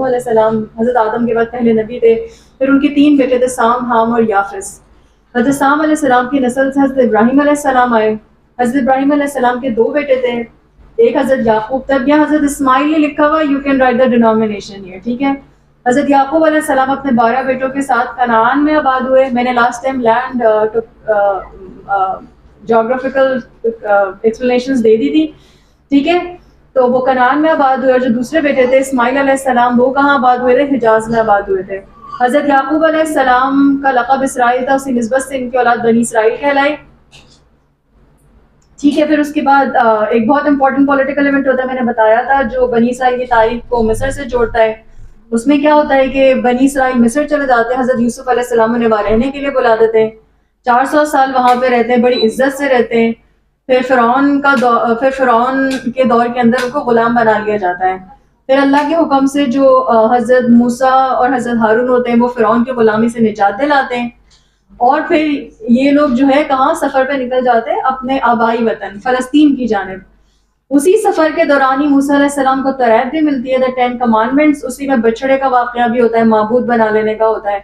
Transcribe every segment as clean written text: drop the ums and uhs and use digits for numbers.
علیہ السلام حضرت آدم کے بعد پہلے نبی تھے. پھر ان کے 3 بیٹے تھے، سام، حام اور یافس. حضرت سام علیہ السلام کی نسل سے حضرت ابراہیم علیہ السلام آئے. حضرت ابراہیم علیہ السلام کے 2 بیٹے تھے، ایک حضرت یعقوب. تب یہاں حضرت اسماعیل نے لکھا ہوا، you can write the denomination here, ٹھیک ہے. حضرت یعقوب علیہ السلام اپنے 12 بیٹوں کے ساتھ کنعان میں آباد ہوئے. میں نے لاسٹ ٹائم لینڈ جغرافیکل ایکسپلینیشنز دے دی تھی، ٹھیک ہے. تو وہ کنعان میں آباد ہوئے، اور جو دوسرے بیٹے تھے اسماعیل علیہ السلام وہ کہاں آباد ہوئے تھے؟ حجاز میں آباد ہوئے تھے. حضرت یعقوب علیہ السلام کا لقب اسرائیل تھا، اسی نسبت سے ان کی اولاد بنی اسرائیل کہلائی، ٹھیک ہے. پھر اس کے بعد ایک بہت امپورٹنٹ پولیٹیکل ایونٹ ہوتا ہے، میں نے بتایا تھا، جو بنی اسرائیل کی تاریخ کو مصر سے جوڑتا ہے. اس میں کیا ہوتا ہے کہ بنی اسرائیل مصر چلے جاتے ہیں، حضرت یوسف علیہ السلام انہیں وہاں رہنے کے لیے بلا دیتے ہیں. 400 سال وہاں پہ رہتے ہیں، بڑی عزت سے رہتے ہیں. پھر فرعون کے دور کے اندر ان کو غلام بنا لیا جاتا ہے. پھر اللہ کے حکم سے جو حضرت موسیٰ اور حضرت ہارون ہوتے ہیں وہ فرعون کی غلامی سے نجات دلاتے ہیں، اور پھر یہ لوگ جو ہے کہاں سفر پہ نکل جاتے ہیں؟ اپنے آبائی وطن فلسطین کی جانب. اسی سفر کے دوران ہی موسیٰ علیہ السلام کو توریت بھی ملتی ہے، دا 10 کمانڈمنٹس. اسی میں بچڑے کا واقعہ بھی ہوتا ہے، معبود بنا لینے کا ہوتا ہے.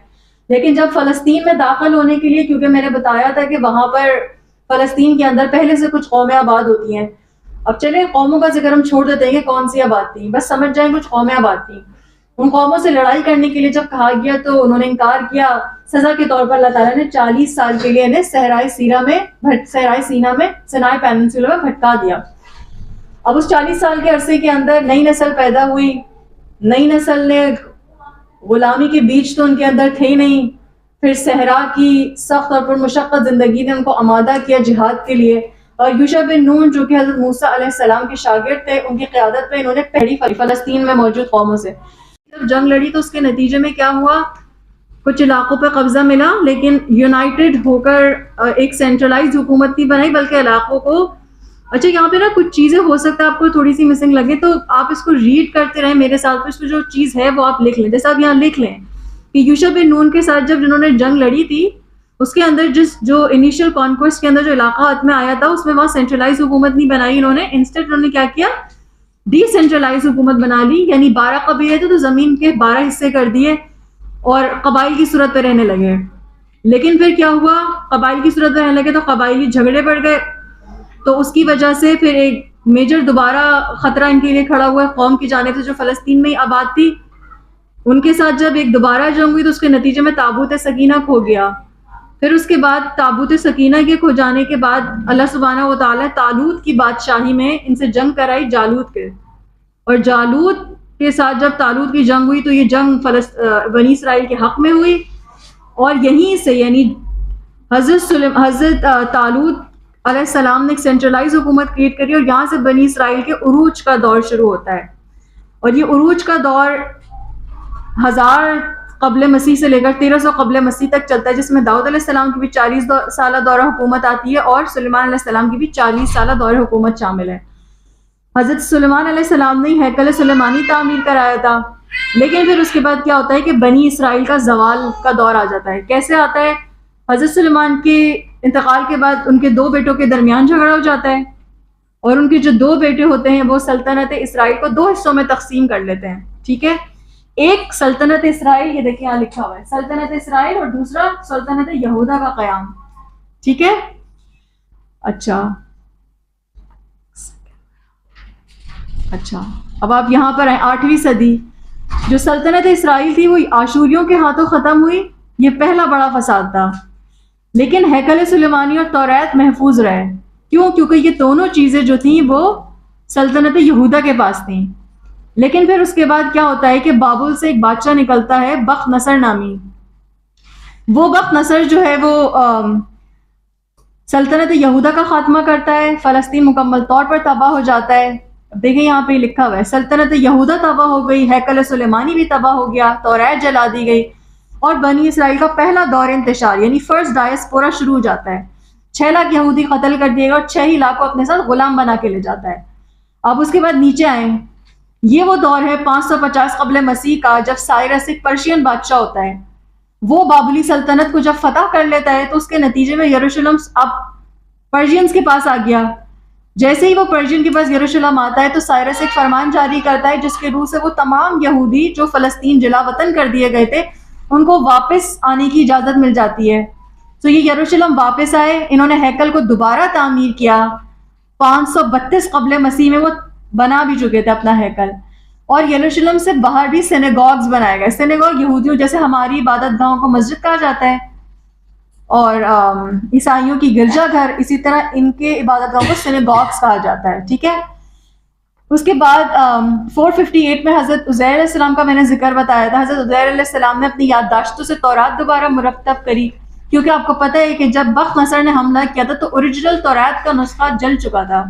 لیکن جب فلسطین میں داخل ہونے کے لیے، کیونکہ میں نے بتایا تھا کہ وہاں پر فلسطین کے اندر پہلے سے کچھ قومیں آباد ہوتی ہیں. اب چلیں قوموں کا ذکر ہم چھوڑ دیتے ہیں کہ کون سی آباد تھی، بس سمجھ جائیں کچھ قومیں آباد تھیں. ان قوموں سے لڑائی کرنے کے لیے جب کہا گیا تو انہوں نے انکار کیا. سزا کے طور پر اللہ تعالیٰ نے 40 سال کے لیے انہیں صحرائے سینا میں سینائی پیننسولر میں بھٹکا دیا. اب اس 40 سال کے عرصے کے اندر نئی نسل پیدا ہوئی. نئی نسل نے غلامی کے بیج تو ان کے اندر تھے نہیں. پھر صحرا کی سخت اور پرمشقت زندگی نے ان کو آمادہ کیا جہاد کے لیے. اور یوشع بن نون جو کہ حضرت موسیٰ علیہ السلام کے شاگرد تھے، ان کی قیادت میں انہوں نے پہلی فلسطین میں موجود قوموں سے جب جنگ لڑی تو اس کے نتیجے میں کیا ہوا؟ کچھ علاقوں پہ قبضہ ملا، لیکن یونائٹڈ ہو کر ایک سینٹرلائز حکومت نہیں بنائی، بلکہ علاقوں کو. اچھا یہاں پہ نا کچھ چیزیں ہو سکتا ہے آپ کو تھوڑی سی مسنگ لگے، تو آپ اس کو ریڈ کرتے رہیں میرے ساتھ. اس میں جو چیز ہے وہ آپ لکھ لیں. جیسے آپ یہاں لکھ لیں کہ یوشع بن نون کے ساتھ جب جنہوں نے جنگ لڑی تھی، اس کے اندر جو انیشیل کانکویسٹ کے اندر جو علاقہ ہاتھ میں آیا تھا، اس میں وہاں سینٹرلائز حکومت نہیں بنائی انہوں نے. انسٹیڈ انہوں نے کیا کیا؟ ڈی سینٹرلائز حکومت بنا لی. یعنی 12 قبیلے تھے تو زمین کے 12 حصے کر دیے اور قبائل کی صورت پہ رہنے لگے. لیکن پھر کیا ہوا؟ قبائل کی صورت پہ رہنے لگے تو قبائلی جھگڑے بڑھ گئے. تو اس کی وجہ سے پھر ایک میجر دوبارہ خطرہ ان کے لیے کھڑا ہوا قوم کی جانب سے جو فلسطین میں آباد تھی. ان کے ساتھ جب ایک دوبارہ جنگ ہوئی تو اس کے نتیجے میں تابوت سکینہ کھو گیا. پھر اس کے بعد تابوت سکینہ کے کھو جانے کے بعد اللہ سبحانہ و تعالیٰ طالوت کی بادشاہی میں ان سے جنگ کرائی جالوت کے. اور جالوت کے ساتھ جب طالوت کی جنگ ہوئی تو یہ جنگ بنی اسرائیل کے حق میں ہوئی. اور یہیں سے یعنی حضرت طالوت علیہ السلام نے ایک سینٹرلائز حکومت کریٹ کری، اور یہاں سے بنی اسرائیل کے عروج کا دور شروع ہوتا ہے. اور یہ عروج کا دور 1000 قبل مسیح سے لے کر 1300 قبل مسیح تک چلتا ہے، جس میں داؤد علیہ السلام کی بھی 40 سالہ دورہ حکومت آتی ہے اور سلیمان علیہ السلام کی بھی 40 سالہ دورہ حکومت شامل ہے. حضرت سلیمان علیہ السلام نے ہیکل سلیمانی تعمیر کرایا تھا. لیکن پھر اس کے بعد کیا ہوتا ہے کہ بنی اسرائیل کا زوال کا دور آ جاتا ہے. کیسے آتا ہے؟ حضرت سلیمان کے انتقال کے بعد ان کے 2 بیٹوں کے درمیان جھگڑا ہو جاتا ہے، اور ان کے جو 2 بیٹے ہوتے ہیں وہ سلطنت اسرائیل کو 2 حصوں میں تقسیم کر لیتے ہیں. ٹھیک ہے، ایک سلطنت اسرائیل، یہ دیکھیں یہاں لکھا ہوا ہے سلطنت اسرائیل، اور دوسرا سلطنت یہودا کا قیام. ٹھیک ہے. اچھا اب آپ یہاں پر ہیں 8ویں صدی. جو سلطنت اسرائیل تھی وہ آشوریوں کے ہاتھوں ختم ہوئی. یہ پہلا بڑا فساد تھا. لیکن ہیکل سلیمانی اور توریت محفوظ رہے. کیوں؟ کیونکہ یہ دونوں چیزیں جو تھیں وہ سلطنت یہودا کے پاس تھیں. لیکن پھر اس کے بعد کیا ہوتا ہے کہ بابل سے ایک بادشاہ نکلتا ہے بخت نصر نامی. وہ بخت نصر جو ہے وہ سلطنت یہودا کا خاتمہ کرتا ہے. فلسطین مکمل طور پر تباہ ہو جاتا ہے. دیکھیں یہاں پہ لکھا ہوا ہے سلطنت یہودا تباہ ہو گئی، ہیکل سلیمانی بھی تباہ ہو گیا، توریت جلا دی گئی، اور بنی اسرائیل کا پہلا دور انتشار یعنی فرسٹ ڈائسپورا شروع ہو جاتا ہے. 6 لاکھ یہودی قتل کر دیے گا اور 6 ہی لاکھ کو اپنے ساتھ غلام بنا کے لے جاتا ہے. اب اس کے بعد نیچے آئیں. یہ وہ دور ہے 550 قبل مسیح کا، جب سائرس ایک پرشین بادشاہ ہوتا ہے. وہ بابلی سلطنت کو جب فتح کر لیتا ہے تو اس کے نتیجے میں یروشلم اب پرشینز کے پاس آ گیا. جیسے ہی وہ پرشین کے پاس یروشلم آتا ہے تو سائرس ایک فرمان جاری کرتا ہے جس کے روح سے وہ تمام یہودی جو فلسطین جلا وطن کر دیے گئے تھے ان کو واپس آنے کی اجازت مل جاتی ہے. تو یہ یروشلم واپس آئے, انہوں نے ہیکل کو دوبارہ تعمیر کیا. 532 قبل مسیح میں وہ بنا بھی چکے تھے اپنا ہیکل. اور یروشلم سے باہر بھی سینیگوگز بنائے گئے. سینیگوگ یہودیوں جیسے ہماری عبادت گاہوں کو مسجد کہا جاتا ہے اور عیسائیوں کی گرجا گھر, اسی طرح ان کے عبادت گاہوں کو سینیگوگز کہا جاتا ہے. ٹھیک ہے. اس کے بعد 458 میں حضرت عزیر علیہ السلام کا میں نے ذکر بتایا تھا. حضرت عزیر علیہ السلام نے اپنی یادداشتوں سے تورات دوبارہ مرتب کری, کیونکہ آپ کو پتہ ہے کہ جب بخت نصر نے حملہ کیا تھا تو اوریجنل تورات کا نسخہ جل چکا تھا.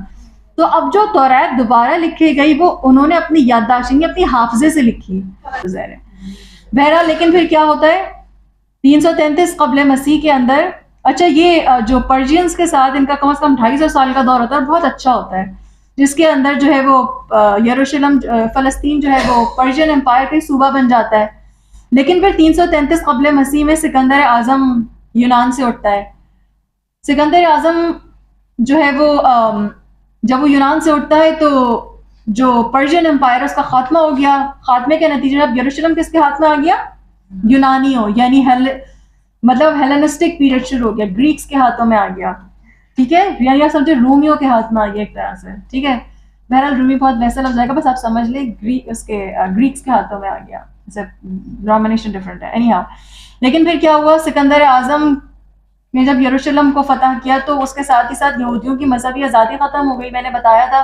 تو اب جو تورات دوبارہ لکھی گئی وہ انہوں نے اپنی یادداشتیں اپنی حافظے سے لکھی. بہرحال لیکن پھر کیا ہوتا ہے 333 قبل مسیح کے اندر, اچھا یہ جو پرشینز کے ساتھ ان کا کم از کم 250 سال کا دور ہوتا ہے, بہت اچھا ہوتا ہے, جس کے اندر جو ہے وہ یروشلم فلسطین جو ہے وہ پرشین امپائر کا صوبہ بن جاتا ہے. لیکن پھر 333 قبل مسیح میں سکندر اعظم یونان سے اٹھتا ہے. سکندر اعظم جو ہے وہ جب وہ یونان سے اٹھتا ہے تو جو پرشین امپائر اس کا خاتمہ ہو گیا. خاتمے کے نتیجے اب یروشلم کس کے ہاتھ میں آ گیا؟ یونانیوں, یعنی مطلب ہیلنسٹک پیریڈ شروع ہو گیا, گریکس کے ہاتھوں میں آ گیا. ٹھیک ہے, یعنی آپ سمجھے رومیوں کے ہاتھ میں آ گیا ایک طرح سے. ٹھیک ہے, بہرحال رومی بہت ویسا لفظ آئے گا, بس آپ سمجھ لیں گریکس کے ہاتھوں میں آ گیا. ڈومینیشن ڈفرنٹ ہے اینی ہاؤ. لیکن پھر کیا ہوا, سکندر اعظم نے جب یروشلم کو فتح کیا تو اس کے ساتھ ہی ساتھ یہودیوں کی مذہبی آزادی ختم ہو گئی. میں نے بتایا تھا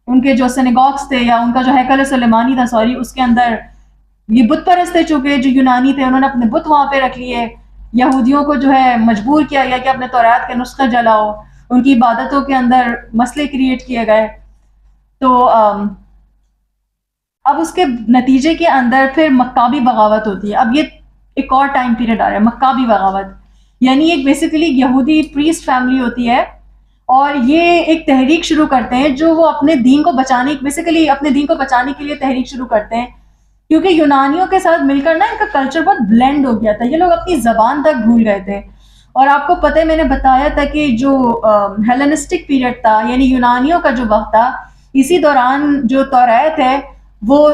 ان کے جو سینیگوگس تھے یا ان کا جو ہیکل سلیمانی تھا اس کے اندر یہ بت پرست تھے, چونکہ جو یونانی تھے انہوں نے اپنے بت وہاں پہ رکھ لیے. یہودیوں کو جو ہے مجبور کیا گیا کہ اپنے تورات کے نسخے جلاؤ, ان کی عبادتوں کے اندر مسئلے کریٹ کیے گئے. تو اب اس کے نتیجے کے اندر پھر مکابی بغاوت ہوتی ہے. اب یہ ایک اور ٹائم پیریڈ آ رہا ہے, مکابی بغاوت, یعنی ایک بیسیکلی یہودی پریسٹ فیملی ہوتی ہے اور یہ ایک تحریک شروع کرتے ہیں جو وہ اپنے دین کو بچانے کے لیے تحریک شروع کرتے ہیں, کیونکہ یونانیوں کے ساتھ مل کر نا ان کا کلچر بہت بلینڈ ہو گیا تھا. یہ لوگ اپنی زبان تک بھول گئے تھے. اور آپ کو پتہ ہے میں نے بتایا تھا کہ جو ہیلنسٹک پیریڈ تھا یعنی یونانیوں کا جو وقت تھا, اسی دوران جو تورات ہے وہ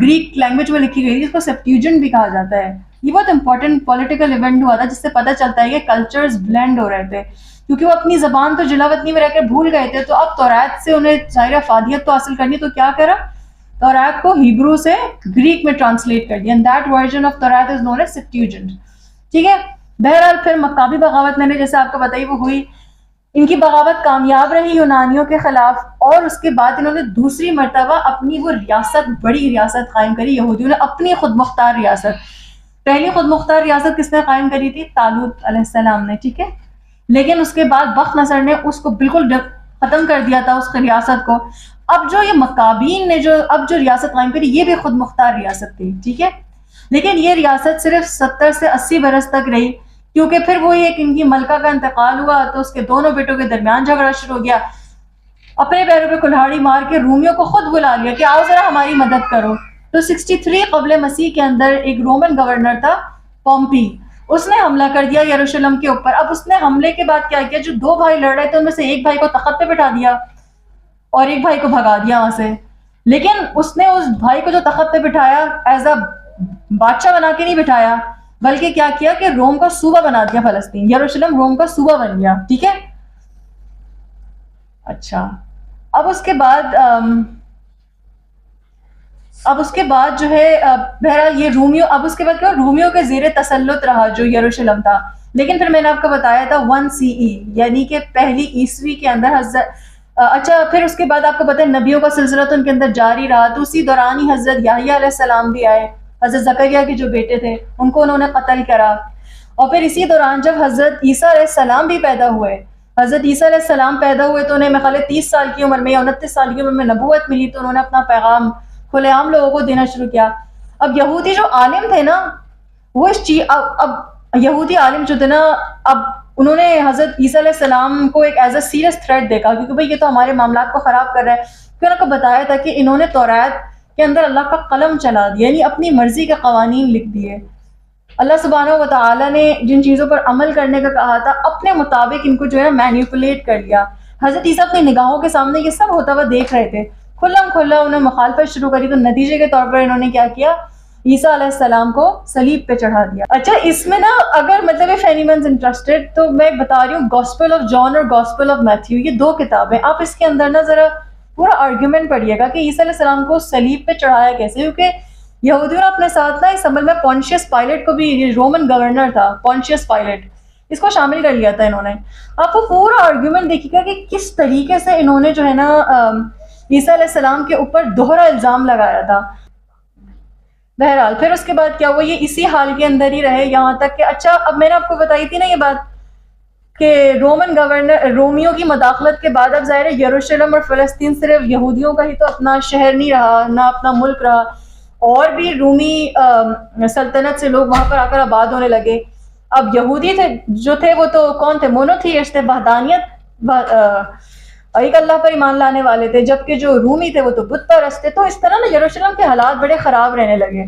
گریک لینگویج میں لکھی گئی تھی, جس کو سیپٹیوجنٹ بھی کہا جاتا ہے. یہ بہت امپورٹنٹ پولیٹیکل ایونٹ ہوا تھا جس سے پتہ چلتا ہے کہ کلچرز بلینڈ ہو رہے تھے, کیونکہ وہ اپنی زبان تو جلا وطنی میں رہ کے بھول گئے تھے. تو اب تورات سے انہیں ظاہر افادیت تو حاصل کرنی, تو کیا کرا, تورات کو ہیبرو سے گریک میں ٹرانسلیٹ کر دیا, and that version of تورات is known as Septuagint. ٹھیک ہے. بہرحال پھر مکابی بغاوت میں نے جیسے آپ کو بتائی وہ ہوئی. ان کی بغاوت کامیاب رہی یونانیوں کے خلاف, اور اس کے بعد انہوں نے دوسری مرتبہ اپنی وہ ریاست, بڑی ریاست قائم کری. یہودیوں نے اپنی خود مختار ریاست, پہلی خود مختار ریاست کس نے قائم کری تھی؟ طالوت علیہ السلام نے. ٹھیک ہے. لیکن اس کے بعد بخت نصر نے اس کو بالکل ختم کر دیا تھا اس ریاست کو. اب جو یہ مکابین نے جو ریاست قائم کری یہ بھی خود مختار ریاست تھی. ٹھیک ہے. لیکن یہ ریاست صرف 70 سے 80 برس تک رہی, کیونکہ پھر وہی ایک ان کی ملکہ کا انتقال ہوا تو اس کے دونوں بیٹوں کے درمیان جھگڑا شروع ہو گیا. اپنے پیروں پہ کلہاڑی مار کے رومیوں کو خود بلا لیا کہ آؤ ذرا ہماری مدد کرو. تو 63 قبل مسیح کے اندر ایک رومن گورنر تھا پومپی, اس نے حملہ کر دیا یروشلم کے اوپر. اب اس نے حملے کے بعد کیا کیا, جو 2 بھائی لڑ رہے تھے ان میں سے ایک بھائی کو تخت پہ بٹھا دیا اور ایک بھائی کو بھگا دیا وہاں سے. لیکن اس نے اس بھائی کو جو تخت پہ بٹھایا ایز اے بادشاہ بنا کے نہیں بٹھایا, بلکہ کیا کیا کہ روم کا صوبہ بنا دیا فلسطین. یروشلم روم کا صوبہ بن گیا. ٹھیک ہے. اچھا, اب اس کے بعد جو ہے بہرحال یہ رومیوں, اب اس کے بعد کیا, رومیوں کے زیر تسلط رہا جو یروشلم تھا. لیکن پھر میں نے آپ کو بتایا تھا 1 CE یعنی کہ پہلی عیسوی کے اندر اچھا پھر اس کے بعد آپ کو پتہ ہے نبیوں کا سلسلہ تو ان کے اندر جاری رہا. تو اسی دوران ہی حضرت یحییٰ علیہ السلام بھی آئے, حضرت زکریا کے جو بیٹے تھے ان کو انہوں نے قتل کرا. اور پھر اسی دوران جب حضرت عیسیٰ علیہ السلام بھی پیدا ہوئے, حضرت عیسیٰ علیہ السلام پیدا ہوئے تو انہیں میں خیال 30 سال کی عمر میں یا 29 سال کی عمر میں نبوت ملی, تو انہوں نے اپنا پیغام کھلے عام لوگوں کو دینا شروع کیا. اب یہودی جو عالم تھے نا وہ اس چیز اب یہودی عالم جو تھے نا, اب انہوں نے حضرت عیسیٰ علیہ السلام کو ایک ایز اے سیریس تھریٹ دیکھا, کیونکہ بھئی یہ تو ہمارے معاملات کو خراب کر رہا ہے. پھر انہوں کو بتایا تھا کہ انہوں نے تورات کے اندر اللہ کا قلم چلا دیا, یعنی اپنی مرضی کے قوانین لکھ دیے. اللہ سبحانہ و تعالیٰ نے جن چیزوں پر عمل کرنے کا کہا تھا اپنے مطابق ان کو جو ہے مینیپولیٹ کر لیا. حضرت عیسیٰ اپنی نگاہوں کے سامنے یہ سب ہوتا ہوا دیکھ رہے تھے، کھلم کھلا انہوں نے مخالفت شروع کری، تو نتیجے کے طور پر انہوں نے کیا کیا، عیسیٰ علیہ السلام کو صلیب پہ چڑھا دیا۔ اچھا اس میں نا اگر مطلب if anyone's interested تو میں بتا رہی ہوں گاسپل آف جان اور گاسپل آف میتھیو، یہ دو کتابیں، آپ اس کے اندر نا ذرا پورا آرگیومنٹ پڑھیے گا کہ عیسیٰ علیہ السلام کو صلیب پہ چڑھایا کیسے، کیونکہ یہودیوں نے اپنے ساتھ نا اس عمل میں پونشیس پائلٹ کو بھی، یہ رومن گورنر تھا پونشیس پائلٹ، اس کو شامل کر لیا تھا انہوں نے۔ آپ کو پورا آرگیومنٹ دیکھیے گا کہ کس طریقے سے انہوں نے جو ہے نا عیسیٰ علیہ السلام کے اوپر دوہرا الزام لگایا تھا۔ بہرحال پھر اس کے بعد کیا ہوا، یہ اسی حال کے اندر ہی رہے یہاں تک کہ اچھا اب میں نے آپ کو بتائی تھی نا یہ بات کہ رومن گورنر رومیوں کی مداخلت کے بعد اب ظاہر ہے یروشلم اور فلسطین صرف یہودیوں کا ہی تو اپنا شہر نہیں رہا، نہ اپنا ملک رہا، اور بھی رومی سلطنت سے لوگ وہاں پر آ کر آباد ہونے لگے۔ اب یہودی تھے جو تھے وہ تو کون تھے، مونوتھیسٹ تھے، وحدانیت، ایک اللہ پر ایمان لانے والے تھے، جبکہ جو رومی تھے وہ تو بت پرست تھے۔ تو اس طرح نا یروشلم کے حالات بڑے خراب رہنے لگے۔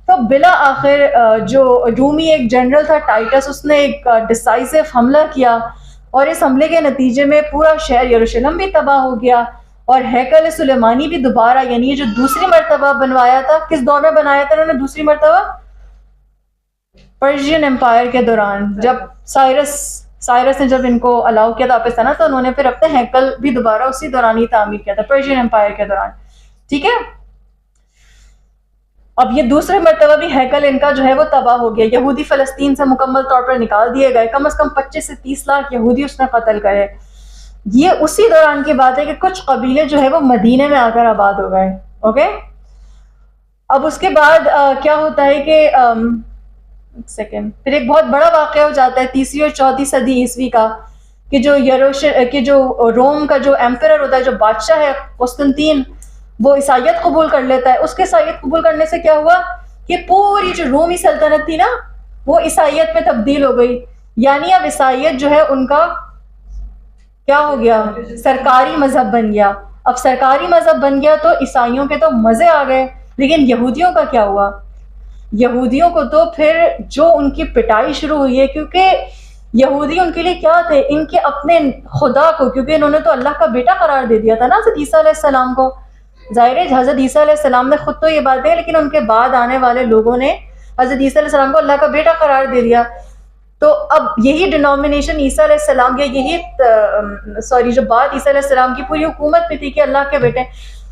تو بلا آخر جو رومی ایک جنرل تھا ٹائٹس، اس نے ایک ڈیسائسو حملہ کیا، اور اس حملے کے نتیجے میں پورا شہر یروشلم بھی تباہ ہو گیا، اور ہیکل سلیمانی بھی دوبارہ، یعنی یہ جو دوسری مرتبہ بنوایا تھا، کس دور میں بنایا تھا انہوں نے دوسری مرتبہ؟ پرشین امپائر کے دوران، جب سائرس نے جب ان کو الاؤ کیا تھا واپس آنا، تو انہوں نے پھر اپنے ہیکل بھی دوبارہ اسی دوران ہی تعمیر کیا تھا، پرشین امپائر کے دوران، ٹھیک ہے۔ اب یہ دوسرے مرتبہ بھی ہیکل ان کا جو ہے وہ تباہ ہو گیا، یہودی فلسطین سے مکمل طور پر نکال دیے گئے، کم از کم 25 سے 30 لاکھ یہودی اس نے قتل کرے۔ یہ اسی دوران کی بات ہے کہ کچھ قبیلے جو ہے وہ مدینے میں آ کر آباد ہو گئے، اوکے۔ اب اس کے بعد کیا ہوتا ہے کہ پھر ایک بہت بڑا واقعہ ہو جاتا ہے 3 اور 4 صدی عیسوی کا، کہ جو روم کا جو ایمپرر ہوتا ہے، جو بادشاہ ہے قسطنطین، وہ عیسائیت قبول کر لیتا ہے۔ اس کے عیسائیت قبول کرنے سے کیا ہوا کہ پوری جو رومی سلطنت تھی نا وہ عیسائیت میں تبدیل ہو گئی، یعنی اب عیسائیت جو ہے ان کا کیا ہو گیا، سرکاری مذہب بن گیا۔ اب سرکاری مذہب بن گیا تو عیسائیوں کے تو مزے آ گئے، لیکن یہودیوں کا کیا ہوا؟ یہودیوں کو تو پھر جو ان کی پٹائی شروع ہوئی ہے، کیونکہ یہودی ان کے لیے کیا تھے، ان کے اپنے خدا کو، کیونکہ انہوں نے تو اللہ کا بیٹا قرار دے دیا تھا نا حضرت عیسیٰ علیہ السلام کو۔ ظاہر ہے حضرت عیسیٰ علیہ السلام نے خود تو یہ بات ہے، لیکن ان کے بعد آنے والے لوگوں نے حضرت عیسیٰ علیہ السلام کو اللہ کا بیٹا قرار دے دیا۔ تو اب یہی ڈینومینیشن عیسیٰ علیہ السلام، یا یہی جو بات عیسیٰ علیہ السلام کی پوری حکومت میں تھی کہ اللہ کے بیٹے،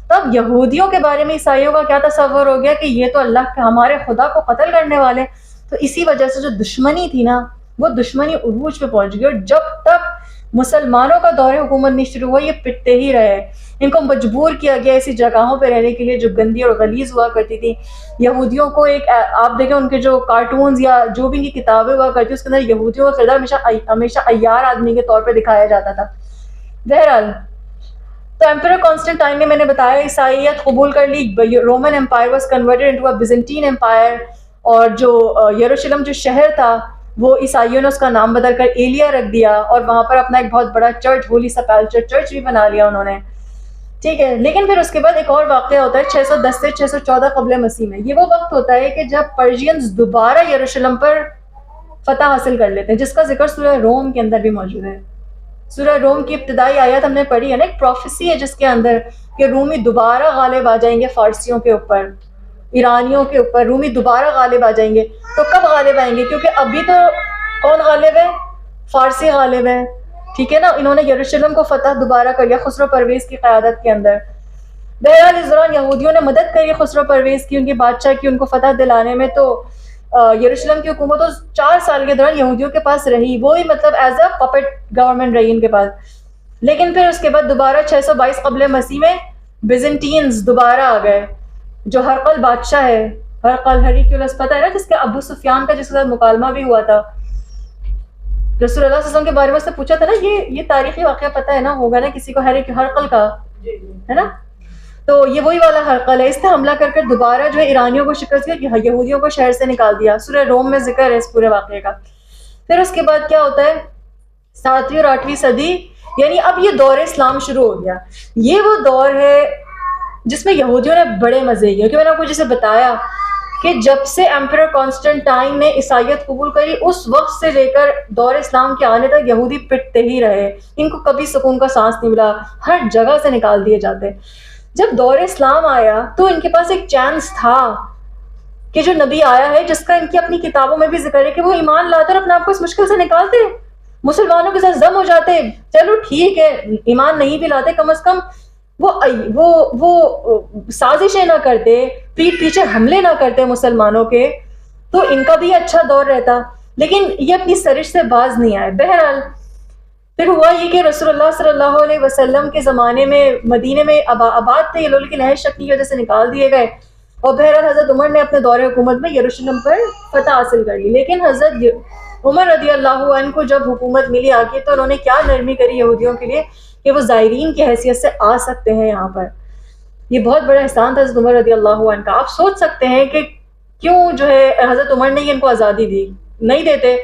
تب یہودیوں کے بارے میں عیسائیوں کا کیا تصور ہو گیا کہ یہ تو اللہ کے ہمارے خدا کو قتل کرنے والے۔ تو اسی وجہ سے جو دشمنی تھی نا وہ دشمنی عروج پہ پہنچ گئی، اور جب تک مسلمانوں کا دور حکومت نہیں شروع ہوا یہ پٹتے ہی رہے۔ ان کو مجبور کیا گیا ایسی جگہوں پہ رہنے کے لیے جو گندی اور غلیظ ہوا کرتی تھی۔ یہودیوں کو ایک آپ دیکھیں ان کے جو کارٹونز یا جو بھی ان کی کتابیں ہوا کرتی اس کے اندر یہودیوں کا کردار ہمیشہ عیار آدمی کے طور پہ دکھایا جاتا تھا۔ بہرحال تو ایمپرر کانسٹنٹائن نے، میں نے بتایا، عیسائیت قبول کر لی، Roman empire was converted into a Byzantine empire, اور جو یروشلم جو شہر تھا وہ عیسائیوں نے اس کا نام بدل کر ایلیا رکھ دیا، اور وہاں پر اپنا ایک بہت بڑا چرچ، ہولی سپیلچر چرچ بھی بنا لیا انہوں نے، ٹھیک ہے۔ لیکن پھر اس کے بعد ایک اور واقعہ ہوتا ہے 610 سے 614 قبل مسیح میں۔ یہ وہ وقت ہوتا ہے کہ جب پرشینز دوبارہ یروشلم پر فتح حاصل کر لیتے ہیں، جس کا ذکر سورہ روم کے اندر بھی موجود ہے۔ سورہ روم کی ابتدائی آیت ہم نے پڑھی ہے نا، ایک پروفیسی ہے جس کے اندر کہ رومی دوبارہ غالب آ جائیں گے فارسیوں کے اوپر، ایرانیوں کے اوپر، رومی دوبارہ غالب آ جائیں گے۔ تو کب غالب آئیں گے؟ کیونکہ ابھی تو کون غالب ہے؟ فارسی غالب ہے، ٹھیک ہے نا۔ انہوں نے یروشلم کو فتح دوبارہ کر لیا خسرو پرویز کی قیادت کے اندر۔ بہرحال اس دوران یہودیوں نے مدد کری خسرو پرویز کی، ان کی بادشاہ کی، ان کو فتح دلانے میں۔ تو یروشلم کی حکومت 4 سال کے دوران یہودیوں کے پاس رہی، وہی مطلب ایز اے پپٹ گورنمنٹ رہی ان کے پاس۔ لیکن پھر اس کے بعد دوبارہ 622 قبل مسیح میں بیزنٹینز دوبارہ آ گئے، جو ہرقل بادشاہ ہے، ہرقل ہریکیولس، پتہ ہے نا، جس کے ابو سفیان کا جس کے ساتھ مکالمہ بھی ہوا تھا۔ رسول اللہ صلی اللہ علیہ وسلم کے بارے میں اس نے پوچھا تھا نا، یہ تاریخی واقعہ پتہ ہے نا، ہوگا نا کسی کو، ہرقل کا ہے نا۔ تو یہ وہی والا ہرقل ہے، اس نے حملہ کر دوبارہ جو ہے ایرانیوں کو شکست دیا، یہودیوں کو شہر سے نکال دیا۔ سورہ روم میں ذکر ہے اس پورے واقعے کا۔ پھر اس کے بعد کیا ہوتا ہے 7ویں اور 8ویں صدی، یعنی اب یہ دور اسلام شروع ہو گیا۔ یہ وہ دور ہے جس میں یہودیوں نے بڑے مزے کیے، کیونکہ میں نے آپ کو جسے بتایا کہ جب سے ایمپرر کانسٹنٹائن نے عیسائیت قبول کری اس وقت سے لے کر دور اسلام کے آنے تک یہودی پٹتے ہی رہے، ان کو کبھی سکون کا سانس نہیں ملا، ہر جگہ سے نکال دیے جاتے۔ جب دور اسلام آیا تو ان کے پاس ایک چانس تھا کہ جو نبی آیا ہے جس کا ان کی اپنی کتابوں میں بھی ذکر ہے کہ وہ ایمان لاتے اور اپنے آپ کو اس مشکل سے نکالتے، مسلمانوں کے ساتھ ضم ہو جاتے، چلو ٹھیک ہے ایمان نہیں بھی لاتے، کم از کم وہ سازشیں نہ کرتے، پیٹ پیچھے حملے نہ کرتے مسلمانوں کے، تو ان کا بھی اچھا دور رہتا، لیکن یہ اپنی سرش سے باز نہیں آئے۔ بہرحال پھر ہوا یہ کہ رسول اللہ صلی اللہ علیہ وسلم کے زمانے میں مدینے میں آباد تھے یہ لوگ، لیکن نہج شکنی کی وجہ سے نکال دیے گئے، اور بہرحال حضرت عمر نے اپنے دور حکومت میں یروشلم پر فتح حاصل کر لی۔ لیکن حضرت عمر رضی اللہ عنہ کو جب حکومت ملی آ کے تو انہوں نے کیا نرمی کری یہودیوں کے لیے کہ وہ زائرین کی حیثیت سے آ سکتے ہیں یہاں پر۔ یہ بہت بڑا احسان تھا حضرت عمر رضی اللہ عنہ کا۔ آپ سوچ سکتے ہیں کہ کیوں جو ہے حضرت عمر نے ان کو آزادی دی، نہیں دیتے،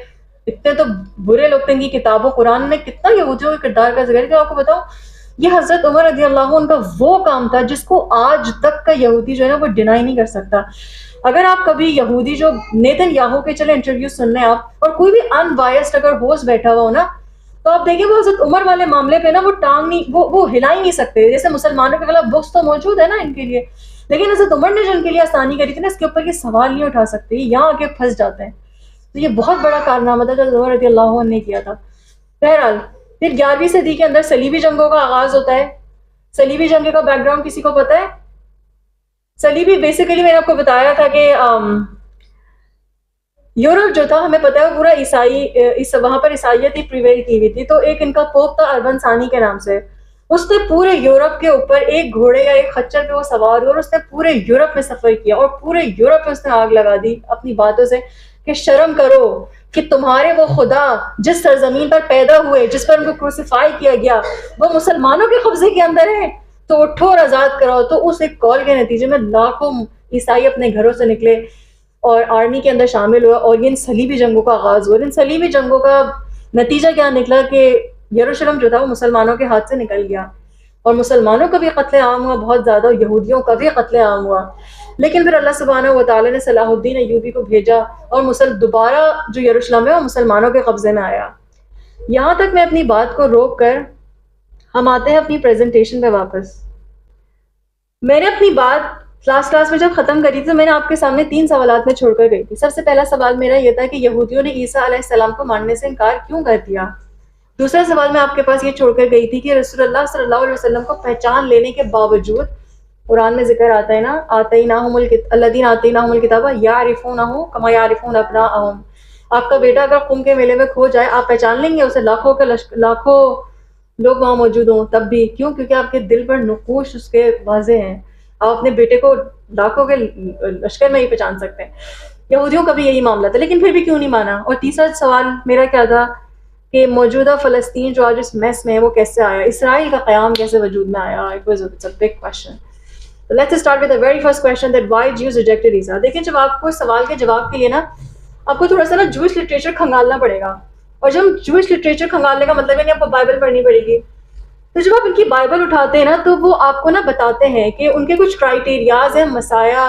اتنے تو برے لوگ تھے، ان کی کتابوں قرآن نے کتنا یہودیوں کے کردار کا ذکر کیا۔ آپ کو بتاؤں یہ حضرت عمر رضی اللہ عنہ کا وہ کام تھا جس کو آج تک کا یہودی جو ہے نا وہ ڈینائی نہیں کر سکتا۔ اگر آپ کبھی یہودی جو نیتن یاہو کے چلے انٹرویو سننے آپ، اور کوئی بھی ان بائسڈ اگر ہوسٹ بیٹھا ہوا ہو نا، تو آپ دیکھیں وہ حضرت عمر والے معاملے پہ نا وہ ٹانگ نہیں، وہ ہلا ہی نہیں سکتے۔ جیسے مسلمانوں کے خلاف بغض تو موجود ہے نا ان کے لیے، لیکن حضرت عمر نے جو ان کے لیے آسانی کری تھی نا، اس کے اوپر یہ سوال نہیں اٹھا سکتے، یہاں آ کے پھنس جاتے ہیں۔ تو یہ بہت بڑا کارنامہ تھا جو حضرت عمر رضی اللہ عنہ نے کیا تھا۔ بہرحال پھر 11ویں صدی کے اندر صلیبی جنگوں کا آغاز ہوتا ہے۔ صلیبی جنگ کا بیک گراؤنڈ کسی کو پتہ ہے؟ صلیبی بیسیکلی میں نے آپ کو بتایا تھا کہ یورپ جو تھا ہمیں پتہ ہے وہ پورا وہاں پر عیسائیت ہی پریویل کی ہوئی تھی، تو ایک ان کا پوپ تھا اربن ثانی کے نام سے، اس نے پورے یورپ کے اوپر ایک گھوڑے یا ایک خچر پہ وہ سوار ہوا اور اس نے پورے یورپ میں سفر کیا، اور پورے یورپ میں اس نے آگ لگا دی اپنی باتوں سے کہ شرم کرو کہ تمہارے وہ خدا جس سرزمین پر پیدا ہوئے، جس پر ان کو کروسیفائی کیا گیا، وہ مسلمانوں کے قبضے کے اندر ہے، تو اٹھو اور آزاد کراؤ۔ تو اس ایک کال کے نتیجے میں لاکھوں عیسائی اپنے گھروں سے نکلے اور آرمی کے اندر شامل ہوا، اور یہ ان صلیبی جنگوں کا آغاز ہوا۔ ان صلیبی جنگوں کا نتیجہ کیا نکلا کہ یروشلم جو تھا وہ مسلمانوں کے ہاتھ سے نکل گیا، اور مسلمانوں کا بھی قتل عام ہوا بہت زیادہ، یہودیوں کا بھی قتل عام ہوا۔ لیکن پھر اللہ سبحانہ و تعالیٰ نے صلاح الدین ایوبی کو بھیجا اور دوبارہ جو یروشلم ہے وہ مسلمانوں کے قبضے میں آیا۔ یہاں تک میں اپنی بات کو روک کر ہم آتے ہیں اپنی پریزنٹیشن پہ واپس۔ میں نے اپنی بات لاسٹ کلاس میں جب ختم کری تھی تو میں نے آپ کے سامنے 3 سوالات میں چھوڑ کر گئی تھی۔ سب سے پہلا سوال میرا یہ تھا کہ یہودیوں نے عیسیٰ علیہ السلام کو ماننے سے انکار کیوں کر دیا۔ دوسرا سوال میں آپ کے پاس یہ چھوڑ کر گئی تھی کہ رسول اللہ صلی اللہ علیہ وسلم کو پہچان لینے کے باوجود، قرآن میں ذکر آتا ہے نا، الذین آتیناہم الکتاب یعرفونہ کما یعرفون ابناءہم، آپ کا بیٹا اگر قم کے میلے میں کھو جائے آپ پہچان لیں گے اسے، لاکھوں لوگ وہاں موجود ہوں تب بھی، کیوں؟ کیونکہ آپ کے دل پر نقوش اس کے واضح ہیں، آپ اپنے بیٹے کو لاکھوں کے لشکر میں ہی پہچان سکتے ہیں۔ یہودیوں کا بھی یہی معاملہ تھا، لیکن پھر بھی کیوں نہیں مانا؟ اور تیسرا سوال میرا کیا تھا کہ موجودہ فلسطین جو آج اس میس میں ہے وہ کیسے آیا، اسرائیل کا قیام کیسے وجود میں آیا؟ It's a big question. So let's start with the very first question that why Jews rejected Isa. دیکھیں جب آپ کو اس سوال کے جواب کے لیے نا آپ کو تھوڑا سا نا جوئش لٹریچر کھنگالنا پڑے گا، اور جب جوئش لٹریچر کھنگالنے کا مطلب ہے نہیں آپ کو بائبل پڑھنی پڑے گی، تو جب آپ ان کی بائبل اٹھاتے ہیں نا تو وہ آپ کو نا بتاتے ہیں کہ ان کے کچھ کرائٹیریاز ہیں مسایہ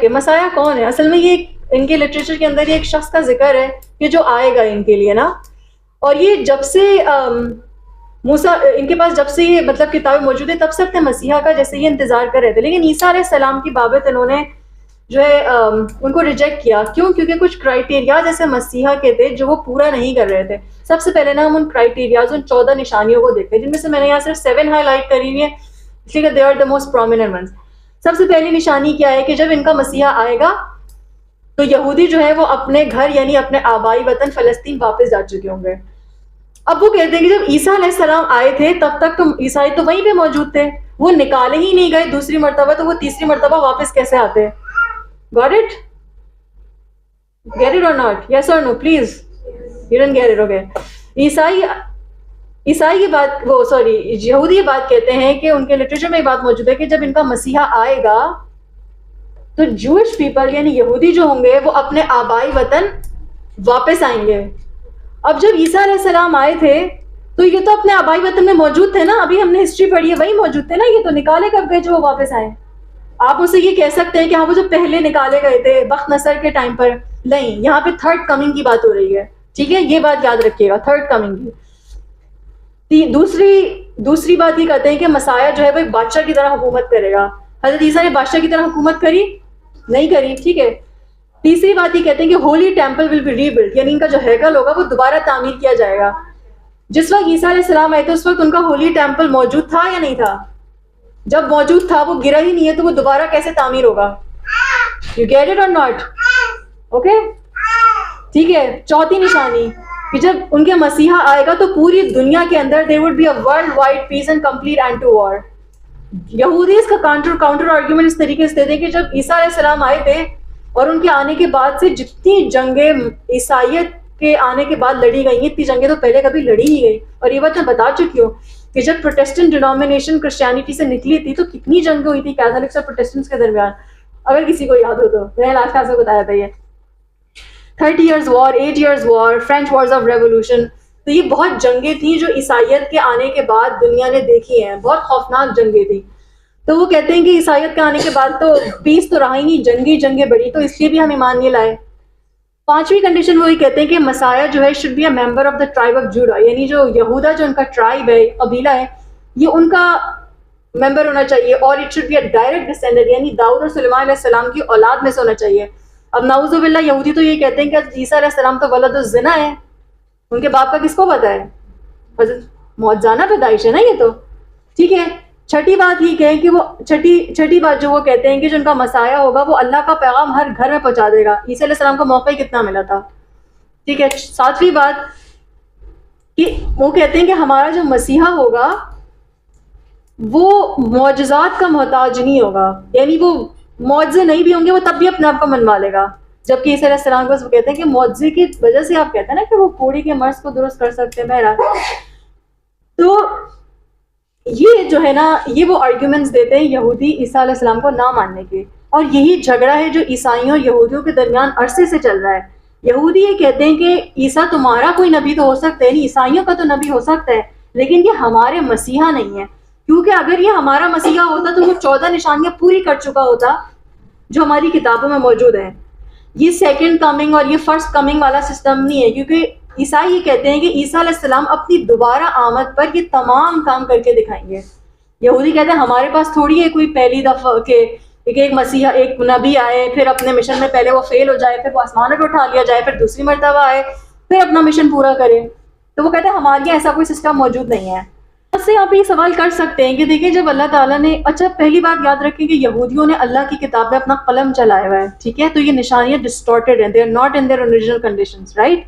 کے۔ مسایہ کون ہے؟ اصل میں یہ ان کے لٹریچر کے اندر یہ ایک شخص کا ذکر ہے کہ جو آئے گا ان کے لیے نا، اور یہ جب سے موسیٰ ان کے پاس جب سے یہ مطلب کتابیں موجود ہے تب سے اپنے مسیحا کا جیسے یہ انتظار کر رہے تھے، لیکن عیسیٰ علیہ السلام کی بابت انہوں نے جو ہے ان کو ریجیکٹ کیا۔ کیوں؟ کیونکہ کچھ کرائٹیریاز ایسے مسیحا کے تھے جو وہ پورا نہیں کر رہے تھے۔ سب سے پہلے نا ہم ان کرائٹیریاز، ان 14 نشانیوں کو دیکھتے ہیں، جن میں سے میں نے یہاں صرف 7 ہائی لائٹ کری ہوئی ہیں، اس لیے کہ they are the most prominent ones. سب سے پہلی نشانی کیا ہے کہ جب ان کا مسیحا آئے گا تو یہودی جو ہے وہ اپنے گھر یعنی اپنے آبائی وطن فلسطین واپس جا چکے ہوں گے۔ اب وہ کہتے ہیں کہ جب عیسیٰ علیہ السلام آئے تھے تب تک تو عیسائی تو وہیں پہ موجود تھے، وہ نکالے ہی نہیں گئے دوسری مرتبہ، تو وہ تیسری مرتبہ واپس کیسے آتے؟ Got it? Get it or not? Yes or no? Please. You didn't get it, okay. عیسائی کی بات یہودی یہ بات کہتے ہیں کہ ان کے لٹریچر میں یہ بات موجود ہے کہ جب ان کا مسیحا آئے گا تو جوش پیپل یعنی یہودی جو ہوں گے وہ اپنے آبائی وطن واپس آئیں گے۔ اب جب عیسیٰ علیہ السلام آئے تھے تو یہ تو اپنے آبائی وطن میں موجود تھے نا، ابھی ہم نے ہسٹری پڑھی ہے، وہی موجود تھے نا، یہ تو نکالے کب گئے جو وہ واپس آئے؟ آپ مجھ سے یہ کہہ سکتے ہیں کہ ہاں وہ جو پہلے نکالے گئے تھے بخت نصر کے ٹائم پر، نہیں، یہاں پہ تھرڈ کمنگ کی بات ہو رہی ہے، ٹھیک ہے، یہ بات یاد رکھیے گا، تھرڈ کمنگ کی۔ دوسری بات یہ کہتے ہیں کہ مسیح جو ہے وہ ایک بادشاہ کی طرح حکومت کرے گا۔ حضرت عیسیٰ نے بادشاہ کی طرح حکومت کری؟ نہیں کری، ٹھیک ہے۔ تیسری بات یہ کہتے ہیں کہ holy temple will be rebuild, یعنی ان کا جو ہیکل ہوگا وہ دوبارہ تعمیر کیا جائے گا۔ جس وقت عیسیٰ علیہ السلام آئے تھے اس وقت ان کا ہولی ٹیمپل موجود تھا یا نہیں تھا؟ جب موجود تھا، وہ گرا ہی نہیں ہے، تو وہ دوبارہ کیسے تعمیر ہوگا؟ یو گیٹ اٹ اور ناٹ؟ اوکے، ٹھیک ہے۔ چوتھی نشانی کہ جب ان کے مسیحا آئے گا تو پوری دنیا کے اندر there would be a world wide peace and complete end to war۔ یہودی اس کا کاؤنٹر آرگیومنٹ اس طریقے سے دیتے ہیں کہ جب عیسیٰ علیہ السلام آئے تھے اور ان کے آنے کے بعد سے جتنی جنگیں عیسائیت کے آنے کے بعد لڑی گئی ہیں، اتنی جنگیں تو پہلے کبھی لڑی نہیں گئی۔ اور یہ بات میں بتا چکی ہوں کہ جب پروٹیسٹنٹ ڈینومینیشن کرسچینٹی سے نکلی تھی تو کتنی جنگیں ہوئی تھی کیتھولکس اور پروٹیسٹنٹس کے درمیان، اگر کسی کو یاد ہو تو۔ میں نے لاسٹ کلاس میں بتایا تھا یہ 30 years war, 8 years war, French wars of revolution۔ تو یہ بہت جنگیں تھیں جو عیسائیت کے آنے کے بعد دنیا نے دیکھی ہیں، بہت خوفناک جنگیں تھیں۔ تو وہ کہتے ہیں کہ عیسائیت کے آنے کے بعد تو پیس تو رہا ہی نہیں، جنگیں بڑی، تو اس لیے بھی ہم ایمان نہیں لائے۔ پانچویں کنڈیشن وہ یہ کہتے ہیں کہ مسیح جو ہے should be a member of the tribe of Judah، یعنی جو یہودا جو ان کا ٹرائب ہے، قبیلہ ہے، یہ ان کا ممبر ہونا چاہیے، اور it should be a direct descendant، یعنی داؤد اور سلیمان علیہ السلام کی اولاد میں سے ہونا چاہیے۔ اب نعوذ باللہ یہودی تو یہ کہتے ہیں کہ عیسیٰ علیہ السلام تو ولد الزنا ہے، ان کے باپ کا کس کو پتا ہے؟ حضرت موعظانہ پیدائش ہے نا یہ تو، ٹھیک ہے۔ چھٹی بات یہ کہیں کہ وہ چھٹی بات جو وہ کہتے ہیں کہ جو ان کا مسیح ہوگا وہ اللہ کا پیغام ہر گھر میں پہنچا دے گا۔ عیسیٰ علیہ السلام کو موقع ہی کتنا ملا تھا، ٹھیک ہے۔ ساتویں بات کہ وہ کہتے ہیں کہ ہمارا جو مسیحا ہوگا وہ معجزات کا محتاج نہیں ہوگا، یعنی وہ معجزے نہیں بھی ہوں گے وہ تب بھی اپنے آپ کو منوا لے گا، جبکہ عیسیٰ علیہ السلام کو وہ کہتے ہیں کہ معجزے کی وجہ سے آپ کہتے ہیں نا کہ وہ کوڑی کے مرض کو درست کر سکتے ہیں۔ بہرحال تو یہ جو ہے نا، یہ وہ آرگیومنٹس دیتے ہیں یہودی عیسیٰ علیہ السلام کو نہ ماننے کے، اور یہی جھگڑا ہے جو عیسائیوں اور یہودیوں کے درمیان عرصے سے چل رہا ہے۔ یہودی یہ کہتے ہیں کہ عیسیٰ تمہارا کوئی نبی تو ہو سکتا ہے، نہیں عیسائیوں کا تو نبی ہو سکتا ہے، لیکن یہ ہمارے مسیحا نہیں ہے، کیونکہ اگر یہ ہمارا مسیحا ہوتا تو وہ 14 نشانیاں پوری کر چکا ہوتا جو ہماری کتابوں میں موجود ہیں۔ یہ سیکنڈ کمنگ اور یہ فرسٹ کمنگ والا سسٹم نہیں ہے، کیونکہ عیسائی یہ کہتے ہیں کہ عیسیٰ علیہ السلام اپنی دوبارہ آمد پر یہ تمام کام کر کے دکھائیں گے۔ یہودی کہتے ہیں ہمارے پاس تھوڑی ہے کوئی پہلی دفعہ کہ ایک مسیحا، ایک نبی آئے، پھر اپنے مشن میں پہلے وہ فیل ہو جائے، پھر وہ آسمانوں پہ اٹھا لیا جائے، پھر دوسری مرتبہ آئے، پھر اپنا مشن پورا کرے۔ تو وہ کہتے ہیں ہمارے یہاں ایسا کوئی سسٹم موجود نہیں ہے۔ اس سے آپ یہ سوال کر سکتے ہیں کہ دیکھیں جب اللہ تعالیٰ نے، اچھا پہلی بات یاد رکھیں کہ یہودیوں نے اللہ کی کتاب میں اپنا قلم چلایا ہوا ہے، ٹھیک ہے، تو یہ نشانیاں ڈسٹورٹڈ ہیں، they are not in their original conditions, right.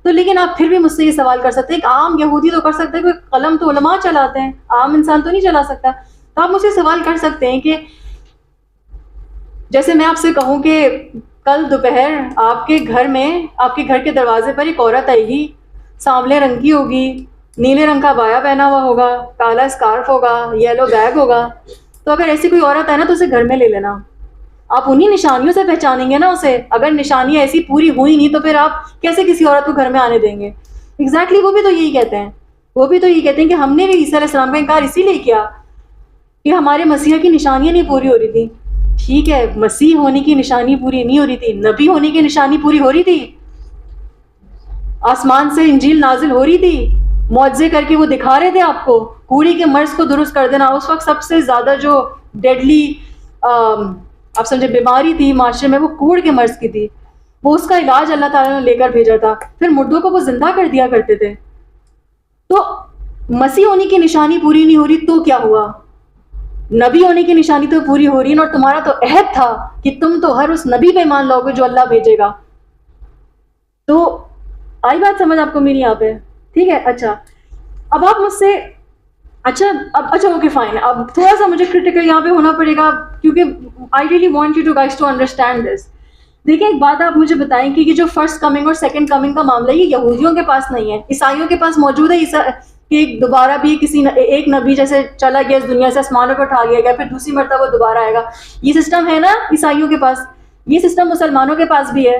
تو لیکن آپ پھر بھی مجھ سے یہ سوال کر سکتے ہیں کہ عام یہودی تو کر سکتے ہیں کہ قلم تو علماء چلاتے ہیں، عام انسان تو نہیں چلا سکتا۔ تو آپ مجھ سے سوال کر سکتے ہیں کہ جیسے میں آپ سے کہوں کہ کل دوپہر آپ کے گھر میں، آپ کے گھر کے دروازے پر ایک عورت آئے گی، سانولے رنگ کی ہوگی، نیلے رنگ کا بایا پہنا ہوا ہوگا، کالا اسکارف ہوگا، یلو بیگ ہوگا، تو اگر ایسی کوئی عورت ہے نا تو اسے گھر میں لے لینا، آپ انہی نشانیوں سے پہچانیں گے نا اسے۔ اگر نشانیاں ایسی پوری ہوئی نہیں تو پھر آپ کیسے کسی عورت کو گھر میں آنے دیں گے؟ ایگزیکٹلی وہ بھی تو یہی کہتے ہیں، وہ بھی تو یہی کہتے ہیں کہ ہم نے بھی عیسیٰ علیہ السلام کا انکار اسی لیے کیا کہ ہمارے مسیح کی نشانیاں نہیں پوری ہو رہی تھی۔ ٹھیک ہے، مسیح ہونے کی نشانی پوری نہیں ہو رہی تھی، نبی ہونے کی نشانی پوری ہو رہی تھی، آسمان سے انجیل نازل ہو رہی تھی، معجزے کر کے وہ دکھا رہے تھے آپ کو، کوڑی کے مرض کو درست کر دینا۔ اس وقت سب سے زیادہ جو ڈیڈلی آپ سمجھے بیماری تھی معاشرے میں وہ کوڑ کے مرض کی تھی، وہ اس کا علاج اللہ تعالیٰ نے لے کر بھیجا تھا، پھر مردوں کو وہ زندہ کر دیا کرتے تھے۔ تو مسیح ہونے کی نشانی پوری نہیں ہو رہی تو کیا ہوا؟ نبی ہونے کی نشانی تو پوری ہو رہی ہے، اور تمہارا تو عہد تھا کہ تم تو ہر اس نبی پہ ایمان لاؤ گے جو اللہ بھیجے گا۔ تو آئی بات سمجھ آپ کو میری یہاں پہ؟ ٹھیک ہے، اچھا اب آپ مجھ سے اچھا اوکے فائن، اب تھوڑا سا مجھے کرٹیکل یہاں پہ ہونا پڑے گا کیونکہ I really want you to guys to understand this. دیکھیں ایک بات آپ مجھے بتائیں کہ یہ جو فرسٹ کمنگ اور سیکنڈ کمنگ کا معاملہ ہے یہ یہودیوں کے پاس نہیں ہے، عیسائیوں کے پاس موجود ہے۔ کہ دوبارہ بھی کسی ایک نبی جیسے چلا گیا اس دنیا سے، آسمانوں پہ اٹھا لیا گیا، پھر دوسری مرتبہ دوبارہ آئے گا، یہ سسٹم ہے نا عیسائیوں کے پاس، یہ سسٹم مسلمانوں کے پاس بھی ہے،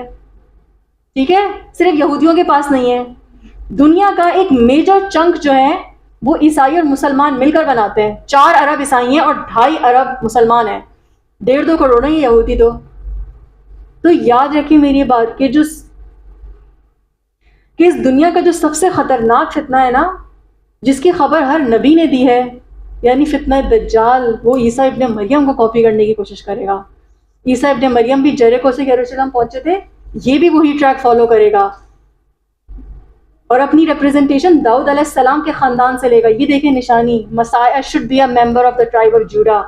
ٹھیک ہے، صرف یہودیوں کے پاس نہیں ہے۔ دنیا کا ایک میجر چنک جو ہے وہ عیسائی اور مسلمان مل کر بناتے ہیں، 4 ارب عیسائی ہیں اور 2.5 ارب مسلمان ہیں۔ 1.5-2 کروڑ ہیں یہودی تو یاد رکھیں میری یہ بات کہ اس دنیا کا جو سب سے خطرناک فتنہ ہے نا، جس کی خبر ہر نبی نے دی ہے، یعنی فتنہ دجال، وہ عیسیٰ ابن مریم کو کاپی کرنے کی کوشش کرے گا. عیسیٰ ابن مریم بھی جیریکو سے یروشلم پہنچے تھے، یہ بھی وہی ٹریک فالو کرے گا اور اپنی ریپریزنٹیشن داؤد علیہ السلام کے خاندان سے لے گا. یہ دیکھیں نشانی، مسیح should be a member of the tribe of Judah.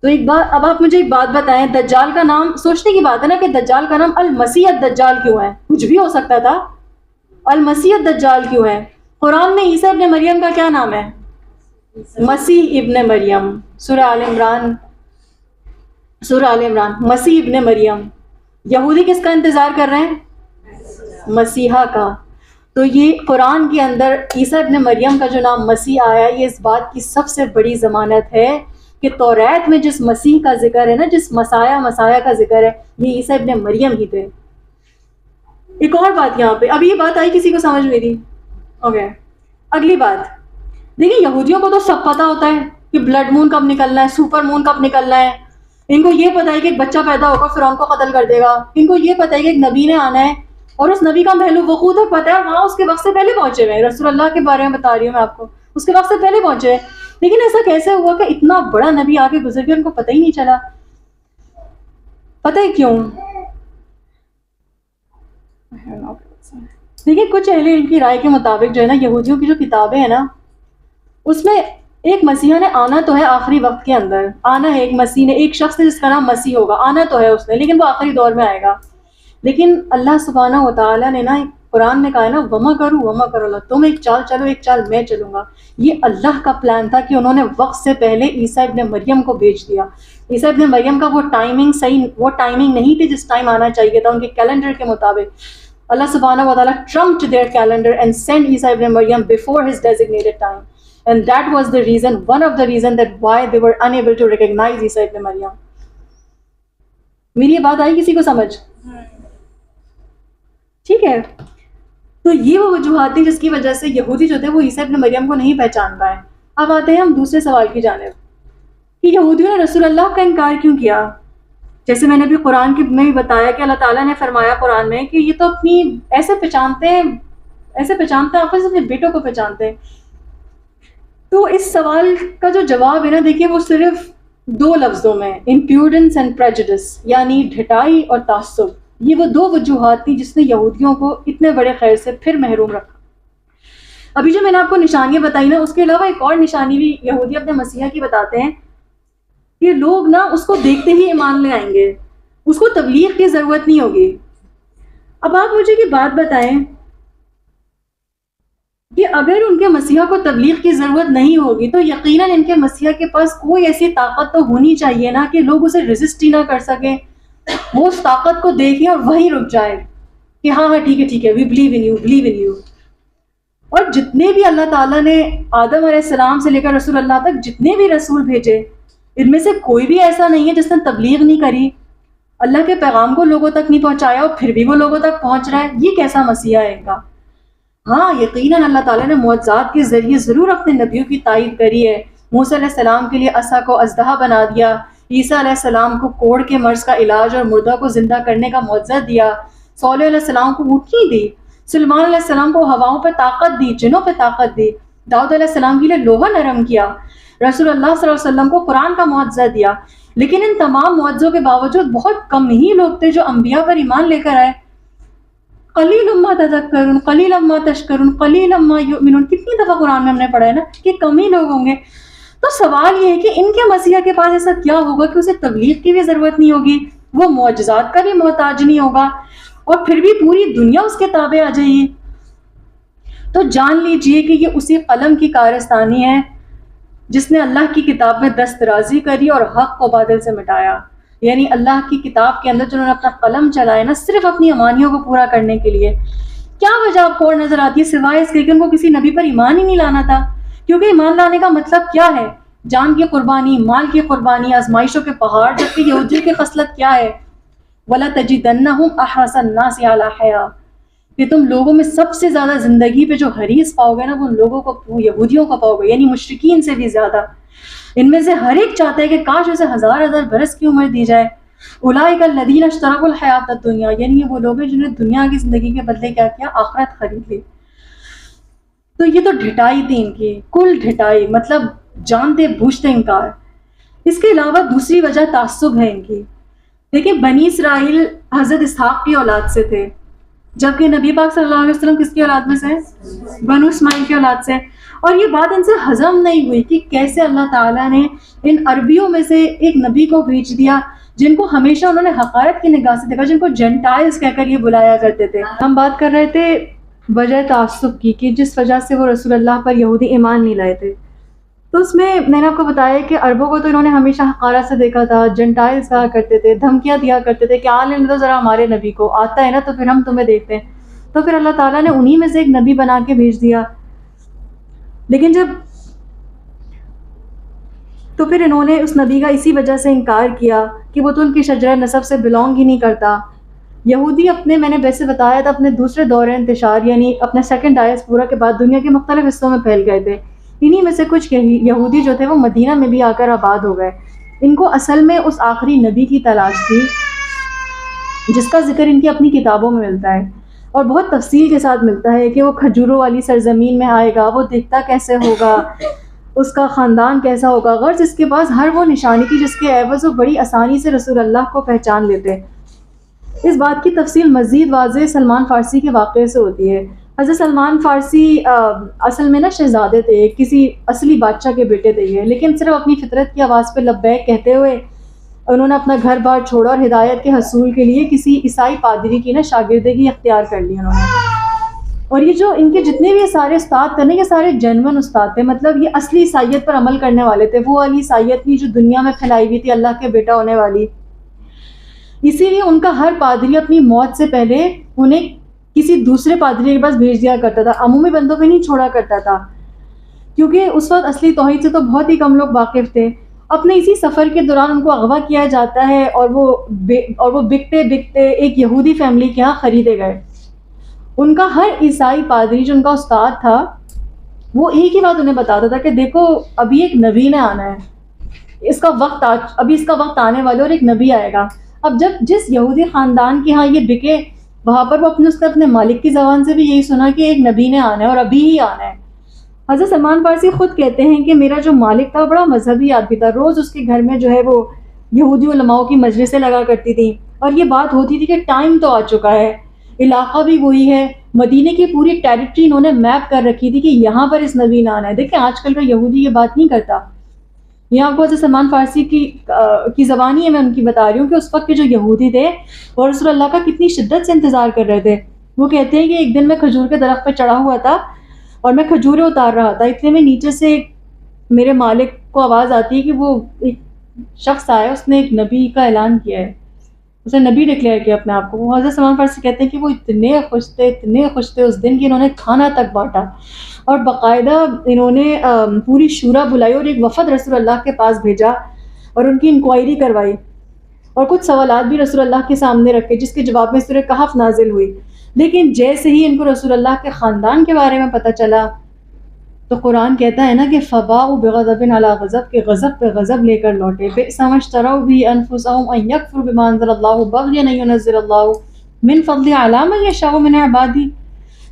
تو اب آپ مجھے ایک بات بتائیں، دجال کا نام، سوچنے کی بات ہے نا کہ دجال کا نام المسیح الدجال کیوں ہے؟ کچھ بھی ہو سکتا تھا، المسیح الدجال کیوں ہے؟ قرآن میں عیسیٰ ابن مریم کا کیا نام ہے؟ مسیح ابن مریم. سورہ آل عمران مسیح ابن مریم. یہودی کس کا انتظار کر رہے ہیں؟ مسیحا کا. تو یہ قرآن کے اندر عیسیٰ ابن مریم کا جو نام مسیح آیا، یہ اس بات کی سب سے بڑی ضمانت ہے کہ توریت میں جس مسیح کا ذکر ہے نا، جس مسیح کا ذکر ہے، یہ عیسیٰ ابن مریم ہی تھے. ایک اور بات یہاں پہ، اب یہ بات آئی کسی کو سمجھ میری؟ اوکے، اگلی بات دیکھیں، یہودیوں کو تو سب پتا ہوتا ہے کہ بلڈ مون کب نکلنا ہے، سپر مون کب نکلنا ہے. ان کو یہ پتا ہے کہ ایک بچہ پیدا ہوگا فرعون کو قتل کر دے گا. ان کو یہ پتا ہے کہ ایک نبی نے آنا ہے اور اس نبی کا پہلو وقوع ہے، پتا ہے وہاں اس کے وقت سے پہلے پہنچے ہوئے ہیں. رسول اللہ کے بارے میں بتا رہی ہوں میں آپ کو، اس کے وقت سے پہلے پہنچے ہوئے. لیکن ایسا کیسے ہوا کہ اتنا بڑا نبی آگے گزر گیا، ان کو پتہ ہی نہیں چلا؟ پتہ ہے کیوں؟ دیکھیں، کچھ اہل علم کی رائے کے مطابق جو ہے نا، یہودیوں کی جو کتابیں ہیں نا، اس میں ایک مسیح نے آنا تو ہے آخری وقت کے اندر، آنا ہے ایک مسیح نے، ایک شخص جس کا نام مسیح ہوگا، آنا تو ہے اس نے، لیکن وہ آخری دور میں آئے گا. لیکن اللہ سبحانہ و تعالیٰ نے نا قرآن میں کہا ہے نا، وما کرو اللہ، تم ایک چال چلو ایک چال میں چلوں گا. یہ اللہ کا پلان تھا کہ انہوں نے وقت سے پہلے عیسیٰ ابن مریم کو بھیج دیا. عیسیٰ ابن مریم کا وہ ٹائمنگ نہیں تھی جس ٹائم آنا چاہیے تھا ان کے کیلنڈر کے مطابق. اللہ سبحانہ و تعالیٰ trumped their calendar and sent Isa ibn Maryam before his designated time. And that was the reason, one of the reasons that why they were unable to recognize Isa ibn Maryam. میری یہ بات آئی کسی کو سمجھ؟ ٹھیک ہے، تو یہ وہ وجوہات تھی جس کی وجہ سے یہودی جو تھے وہ عیسیٰ ابن مریم کو نہیں پہچان پائے. اب آتے ہیں ہم دوسرے سوال کی جانب کہ یہودیوں نے رسول اللہ کا انکار کیوں کیا؟ جیسے میں نے بھی قرآن میں بھی بتایا کہ اللہ تعالیٰ نے فرمایا قرآن میں کہ یہ تو اپنی ایسے پہچانتے ہیں آپس اپنے بیٹوں کو پہچانتے ہیں. تو اس سوال کا جو جواب ہے نا، دیکھیے وہ صرف 2 لفظوں میں، امپیوڈنس اینڈ پریجڈس، یعنی ڈھٹائی اور تعصب. یہ وہ 2 وجوہات تھی جس نے یہودیوں کو اتنے بڑے خیر سے پھر محروم رکھا. ابھی جو میں نے آپ کو نشانیاں بتائی نا، اس کے علاوہ ایک اور نشانی بھی یہودی اپنے مسیحا کی بتاتے ہیں کہ لوگ نا اس کو دیکھتے ہی ایمان لے آئیں گے، اس کو تبلیغ کی ضرورت نہیں ہوگی. اب آپ مجھے کی بات بتائیں کہ اگر ان کے مسیحا کو تبلیغ کی ضرورت نہیں ہوگی تو یقیناً ان کے مسیحا کے پاس کوئی ایسی طاقت تو ہونی چاہیے نا کہ لوگ اسے ریزسٹ ہی نہ کر سکیں، وہ اس طاقت کو دیکھیں اور وہیں رک جائے کہ ہاں ٹھیک ہے، وی بلیو ان یو. اور جتنے بھی اللہ تعالیٰ نے آدم علیہ السلام سے لے کر رسول اللہ تک جتنے بھی رسول بھیجے، ان میں سے کوئی بھی ایسا نہیں ہے جس نے تبلیغ نہیں کری، اللہ کے پیغام کو لوگوں تک نہیں پہنچایا، اور پھر بھی وہ لوگوں تک پہنچ رہا ہے. یہ کیسا مسیحا ہے ان کا؟ ہاں یقیناً اللہ تعالیٰ نے معجزات کے ذریعے ضرور اپنے نبیوں کی تائید کری ہے. موسیٰ علیہ السلام کے لیے عصا کو اژدہا بنا دیا، عیسیٰ علیہ السلام کو کوڑ کے مرض کا علاج اور مردہ کو زندہ کرنے کا معجزہ دیا، صالح علیہ السلام کو اونٹنی دی، سلیمان علیہ السلام کو ہواؤں پہ طاقت دی، جنوں پہ طاقت دی، داؤد علیہ السلام کے لیے لوہا نرم کیا، رسول اللہ صلی اللہ علیہ وسلم کو قرآن کا معجزہ دیا. لیکن ان تمام معجزوں کے باوجود بہت کم ہی لوگ تھے جو انبیاء پر ایمان لے کر آئے. قلیلا ما تذکرون قلیلا ما تشکرون قلیلا ما یؤمنون، کتنی دفعہ قرآن میں ہم نے پڑھا ہے نا کہ کم ہی لوگ ہوں گے. تو سوال یہ ہے کہ ان کے مسیحا کے پاس ایسا کیا ہوگا کہ اسے تبلیغ کی بھی ضرورت نہیں ہوگی، وہ معجزات کا بھی محتاج نہیں ہوگا، اور پھر بھی پوری دنیا اس کے تابع آ جائے گی. تو جان لیجئے کہ یہ اسی قلم کی کارستانی ہے جس نے اللہ کی کتاب میں دسترازی کری اور حق کو باطل سے مٹایا. یعنی اللہ کی کتاب کے اندر جنہوں نے اپنا قلم چلایا نا صرف اپنی امانیوں کو پورا کرنے کے لیے. کیا وجہ آپ کو اور نظر آتی ہے سوائے اس کے کہ ان کو کسی نبی پر ایمان ہی نہیں لانا تھا؟ کیونکہ ایمان لانے کا مطلب کیا ہے؟ جان کی قربانی، مال کی قربانی، آزمائشوں کے پہاڑ. جبکہ یہودیوں کی خصلت کیا ہے؟ وَلَتَجِدَنَّهُمْ أَحْرَصَ النَّاسِ عَلَىٰ حَيَاةٍ، کہ تم لوگوں میں سب سے زیادہ زندگی پہ جو حریص پاؤ گے نا، وہ ان لوگوں کو، وہ یہودیوں کو پاؤ گے، یعنی مشرکین سے بھی زیادہ. ان میں سے ہر ایک چاہتا ہے کہ کاش اسے 1000 برس کی عمر دی جائے. اولئک الذین اشتروا الحیات الدنیا، یعنی یہ وہ لوگ ہیں جنہوں نے دنیا کی زندگی کے بدلے کیا کیا؟ آخرت خرید لی. تو یہ تو ڈھٹائی تھی ان کی، کل ڈھٹائی، مطلب جانتے بوجھتے انکار. اس کے علاوہ دوسری وجہ تعصب ہے ان کی. دیکھیں بنی اسرائیل حضرت اسحاق کی اولاد سے تھے، جبکہ نبی پاک صلی اللہ علیہ وسلم کس کی اولاد میں سے؟ بنو اسماعیل کی اولاد سے. اور یہ بات ان سے ہضم نہیں ہوئی کہ کیسے اللہ تعالیٰ نے ان عربیوں میں سے ایک نبی کو بھیج دیا جن کو ہمیشہ انہوں نے حقارت کی نگاہ سے دیکھا، جن کو جینٹائلز کہہ کر یہ بلایا کرتے تھے. ہم بات کر رہے تھے وجہ تعصب کی کہ جس وجہ سے وہ رسول اللہ پر یہودی ایمان نہیں لائے تھے. تو اس میں نے آپ کو بتایا کہ عربوں کو تو انہوں نے ہمیشہ حقارت سے دیکھا تھا، جنٹائلز کہا کرتے تھے، دھمکیاں دیا کرتے تھے کہ آ لینے دو ذرا ہمارے نبی کو، آتا ہے نا تو پھر ہم تمہیں دیکھتے ہیں. تو پھر اللہ تعالیٰ نے انہی میں سے ایک نبی بنا کے بھیج دیا. لیکن تو پھر انہوں نے اس نبی کا اسی وجہ سے انکار کیا کہ وہ تو ان کی شجرہ نسب سے بلونگ ہی نہیں کرتا. یہودی اپنے، میں نے ویسے بتایا تھا، اپنے دوسرے دور انتشار یعنی اپنے سیکنڈ ڈائسپورا کے بعد دنیا کے مختلف حصوں میں پھیل گئے تھے. انہی میں سے کچھ یہودی جو تھے وہ مدینہ میں بھی آ کر آباد ہو گئے. ان کو اصل میں اس آخری نبی کی تلاش تھی جس کا ذکر ان کی اپنی کتابوں میں ملتا ہے اور بہت تفصیل کے ساتھ ملتا ہے کہ وہ کھجوروں والی سرزمین میں آئے گا، وہ دکھتا کیسے ہوگا، اس کا خاندان کیسا ہوگا. غرض اس کے پاس ہر وہ نشانی تھی جس کے عوض وہ بڑی آسانی سے رسول اللہ کو پہچان لیتے. اس بات کی تفصیل مزید واضح سلمان فارسی کے واقعے سے ہوتی ہے. حضرت سلمان فارسی اصل میں نا شہزادے تھے، کسی اصلی بادشاہ کے بیٹے تھے یہ، لیکن صرف اپنی فطرت کی آواز پہ لبیک کہتے ہوئے انہوں نے اپنا گھر بار چھوڑا اور ہدایت کے حصول کے لیے کسی عیسائی پادری کی نا شاگردگی اختیار کر لی انہوں نے. اور یہ جو ان کے جتنے بھی سارے استاد تھے نا، یہ سارے جینون استاد تھے، مطلب یہ اصلی عیسائیت پر عمل کرنے والے تھے، وہ والی عیسائیت کی جو دنیا میں پھیلائی ہوئی تھی اللہ کے بیٹا ہونے والی. اسی لیے ان کا ہر پادری اپنی موت سے پہلے انہیں کسی دوسرے پادری کے پاس بھیج دیا کرتا تھا، عمومی بندوں پہ نہیں چھوڑا کرتا تھا، کیونکہ اس وقت اصلی توحید سے تو بہت ہی کم لوگ واقف تھے. اپنے اسی سفر کے دوران ان کو اغوا کیا جاتا ہے اور وہ بکتے بکتے ایک یہودی فیملی کے ہاں خریدے گئے. ان کا ہر عیسائی پادری جو ان کا استاد تھا وہ ایک ہی بات انہیں بتاتا تھا کہ دیکھو ابھی ایک نبی نے آنا ہے، ابھی اس کا وقت آنے والا اور ایک نبی آئے گا. اب جس یہودی خاندان کے ہاں یہ بکے وہاں پر وہ اپنے مالک کی زبان سے بھی یہی سنا کہ ایک نبی نے آنا ہے اور ابھی ہی آنا ہے. حضرت سلمان فارسی خود کہتے ہیں کہ میرا جو مالک تھا بڑا مذہبی آدمی تھا، روز اس کے گھر میں جو ہے وہ یہودی علماء کی مجلسیں لگا کرتی تھیں اور یہ بات ہوتی تھی کہ ٹائم تو آ چکا ہے، علاقہ بھی وہی ہے، مدینے کی پوری ٹیریٹری انہوں نے میپ کر رکھی تھی کہ یہاں پر اس نبی نے آنا ہے. دیکھیں آج کل کا یہودی یہ بات نہیں کرتا. یہاں آپ کو حضرت سلمان فارسی کی زبانی ہے میں ان کی بتا رہی ہوں کہ اس وقت کے جو یہودی تھے اور رسول اللہ کا کتنی شدت سے انتظار کر رہے تھے. وہ کہتے ہیں کہ ایک دن میں کھجور کے درخت پہ چڑھا ہوا تھا اور میں کھجوریں اتار رہا تھا، اتنے میں نیچے سے میرے مالک کو آواز آتی ہے کہ وہ ایک شخص آیا، اس نے ایک نبی کا اعلان کیا ہے، اس نے نبی ڈکلیئر کیا اپنے آپ کو. وہ حضرت سلمان فارسی کہتے ہیں کہ وہ اتنے خوش تھے اس دن کہ انہوں نے کھانا تک بانٹا اور باقاعدہ انہوں نے پوری شورا بلائی اور ایک وفد رسول اللہ کے پاس بھیجا اور ان کی انکوائری کروائی اور کچھ سوالات بھی رسول اللہ کے سامنے رکھے جس کے جواب میں سورہ کہف نازل ہوئی. لیکن جیسے ہی ان کو رسول اللہ کے خاندان کے بارے میں پتہ چلا تو قرآن کہتا ہے نا کہ فباؤ بغضب علی غضب، کے غضب پہ غضب لے کر لوٹے. بئس ما اشتروا به انفسهم ان يكفروا بما انزل الله بغيا ان ينزل الله من فضله على من يشاء من عباده،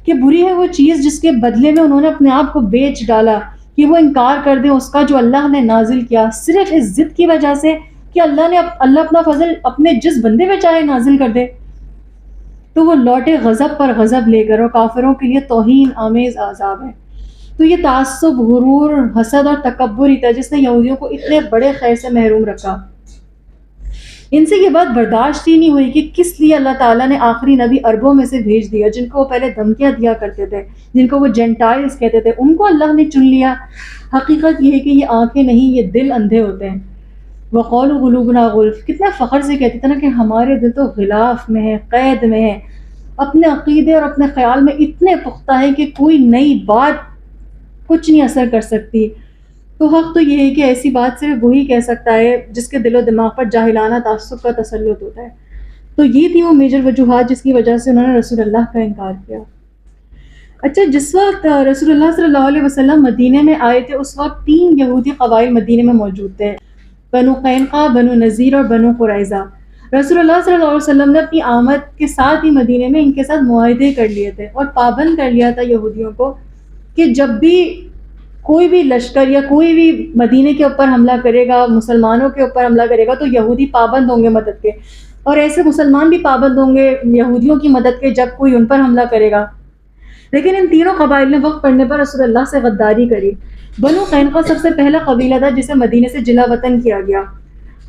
کہ بری ہے وہ چیز جس کے بدلے میں انہوں نے اپنے آپ کو بیچ ڈالا کہ وہ انکار کر دیں اس کا جو اللہ نے نازل کیا، صرف اس ضد کی وجہ سے کہ اللہ اپنا فضل اپنے جس بندے پہ چاہے نازل کر دے. تو وہ لوٹے غضب پر غضب لے کر، اور کافروں کے لیے توہین آمیز عذاب ہے. تو یہ تعصب، غرور، حسد اور تکبر ہی تھا جس نے یہودیوں کو اتنے بڑے خیر سے محروم رکھا. ان سے یہ بات برداشت ہی نہیں ہوئی کہ کس لیے اللہ تعالیٰ نے آخری نبی عربوں میں سے بھیج دیا جن کو وہ پہلے دھمکیاں دیا کرتے تھے، جن کو وہ جینٹائلز کہتے تھے، ان کو اللہ نے چن لیا. حقیقت یہ ہے کہ یہ آنکھیں نہیں، یہ دل اندھے ہوتے ہیں. وَقَالُوا قُلُوبُنَا غُلْفٌ، کتنا فخر سے کہتے تھے نا کہ ہمارے دل تو غلاف میں ہے، قید میں ہے، اپنے عقیدے اور اپنے خیال میں اتنے پختہ ہیں کہ کوئی نئی بات کچھ نہیں اثر کر سکتی. تو حق تو یہ ہے کہ ایسی بات صرف وہی کہہ سکتا ہے جس کے دل و دماغ پر جاہلانہ تعصب کا تسلط ہوتا ہے. تو یہ تھی وہ میجر وجوہات جس کی وجہ سے انہوں نے رسول اللہ کا انکار کیا. اچھا، جس وقت رسول اللہ صلی اللہ علیہ وسلم مدینے میں آئے تھے اس وقت 3 یہودی قبائل مدینے میں موجود تھے، بنو قینقاع، بنو نذیر اور بنو قریظہ۔ رسول اللہ صلی اللہ علیہ وسلم نے اپنی آمد کے ساتھ ہی مدینے میں ان کے ساتھ معاہدے کر لیے تھے اور پابند کر لیا تھا یہودیوں کو کہ جب بھی کوئی بھی لشکر یا کوئی بھی مدینے کے اوپر حملہ کرے گا، مسلمانوں کے اوپر حملہ کرے گا، تو یہودی پابند ہوں گے مدد کے، اور ایسے مسلمان بھی پابند ہوں گے یہودیوں کی مدد کے جب کوئی ان پر حملہ کرے گا۔ لیکن ان تینوں قبائل نے وقت پڑنے پر رسول اللہ سے غداری کری۔ بنو قینقاع سب سے پہلا قبیلہ تھا جسے مدینے سے جلا وطن کیا گیا۔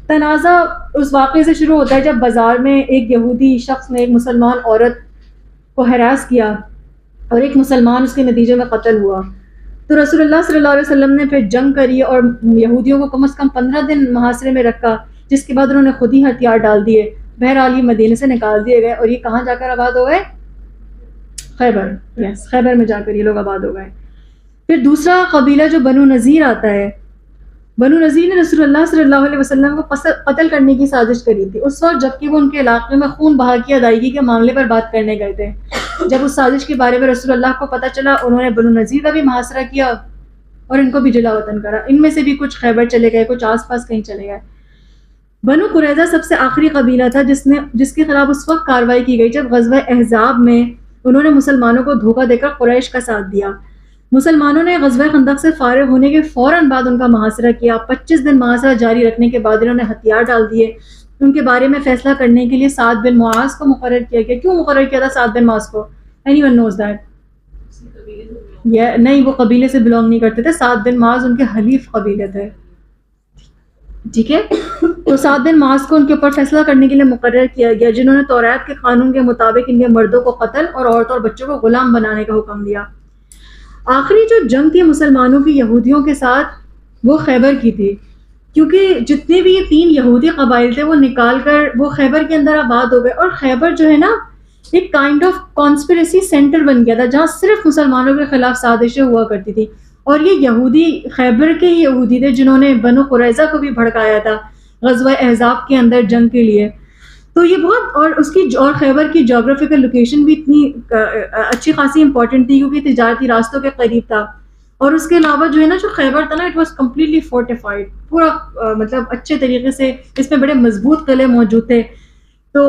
تنازع اس واقعے سے شروع ہوتا ہے جب بازار میں ایک یہودی شخص نے ایک مسلمان عورت کو ہراس کیا اور ایک مسلمان اس کے نتیجے میں قتل ہوا۔ تو رسول اللہ صلی اللہ علیہ وسلم نے پھر جنگ کری اور یہودیوں کو کم از کم 15 دن محاصرے میں رکھا، جس کے بعد انہوں نے خود ہی ہتھیار ڈال دیے۔ بہرحال یہ مدینے سے نکال دیے گئے اور یہ کہاں جا کر آباد ہو گئے؟ خیبر، یس، خیبر میں جا کر یہ لوگ آباد ہو گئے۔ پھر دوسرا قبیلہ جو بنو نذیر آتا ہے، بنو نذیر نے رسول اللہ صلی اللہ علیہ وسلم کو قتل کرنے کی سازش کری تھی اس وقت جبکہ وہ ان کے علاقے میں خون بہا کی ادائیگی کے معاملے پر بات کرنے گئے تھے۔ جب اس سازش کے بارے میں رسول اللہ کو پتہ چلا، انہوں نے بنو نذیر کا بھی محاصرہ کیا اور ان کو بھی جلا وطن کرا۔ ان میں سے بھی کچھ خیبر چلے گئے، کچھ آس پاس کہیں چلے گئے۔ بنو قریظہ سب سے آخری قبیلہ تھا جس کے خلاف اس وقت کارروائی کی گئی جب غزوہ احزاب میں انہوں نے مسلمانوں کو دھوکہ دے کر قریش کا ساتھ دیا۔ مسلمانوں نے غزوہ خندق سے فارغ ہونے کے فوراً بعد ان کا محاصرہ کیا۔ 25 دن محاصرہ جاری رکھنے کے بعد انہوں نے ہتھیار ڈال دیے۔ ان کے بارے میں فیصلہ کرنے کے لیے سعد بن معاذ کو مقرر کیا گیا۔ کیوں مقرر کیا تھا سعد بن معاذ کو؟ Any one knows that? نہیں، وہ قبیلے سے بلونگ نہیں کرتے تھے، سعد بن معاذ ان کے حلیف قبیلے تھے، ٹھیک ہے؟ تو سعد بن معاذ کو ان کے اوپر فیصلہ کرنے کے لیے مقرر کیا گیا، جنہوں نے توریت کے قانون کے مطابق ان کے مردوں کو قتل اور عورتوں اور بچوں کو غلام بنانے کا حکم دیا۔ آخری جو جنگ تھی مسلمانوں کی یہودیوں کے ساتھ وہ خیبر کی تھی، کیونکہ جتنے بھی یہ 3 یہودی قبائل تھے وہ نکال کر وہ خیبر کے اندر آباد ہو گئے، اور خیبر جو ہے نا ایک کائنڈ آف کانسپریسی سینٹر بن گیا تھا جہاں صرف مسلمانوں کے خلاف سازشیں ہوا کرتی تھی، اور یہ یہودی خیبر کے ہی یہودی تھے جنہوں نے بنو قریظہ کو بھی بھڑکایا تھا غزوہ احزاب کے اندر جنگ کے لیے۔ تو یہ بہت اور خیبر کی جغرافیکل لوکیشن بھی اتنی اچھی خاصی امپورٹنٹ تھی کیونکہ تجارتی راستوں کے قریب تھا، اور اس کے علاوہ جو ہے نا جو خیبر تھا نا اٹ واز کمپلیٹلی فورٹیفائڈ، پورا مطلب اچھے طریقے سے اس میں بڑے مضبوط قلعے موجود تھے، تو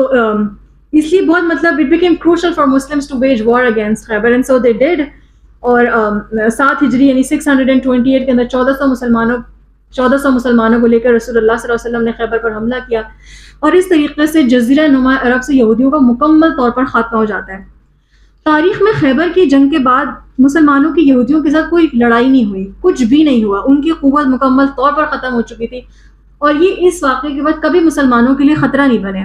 اس لیے بہت مطلب it became crucial for Muslims to wage war against Khaybar and so they did. اور 7 ہجری یعنی 628 کے اندر 1400 مسلمانوں کو لے کر رسول اللہ صلی اللہ علیہ وسلم نے خیبر پر حملہ کیا، اور اس طریقے سے جزیرہ نما عرب سے یہودیوں کا مکمل طور پر خاتمہ ہو جاتا ہے۔ تاریخ میں خیبر کی جنگ کے بعد مسلمانوں کی یہودیوں کے ساتھ کوئی لڑائی نہیں ہوئی، کچھ بھی نہیں ہوا، ان کی قوت مکمل طور پر ختم ہو چکی تھی، اور یہ اس واقعے کے بعد کبھی مسلمانوں کے لیے خطرہ نہیں بنے۔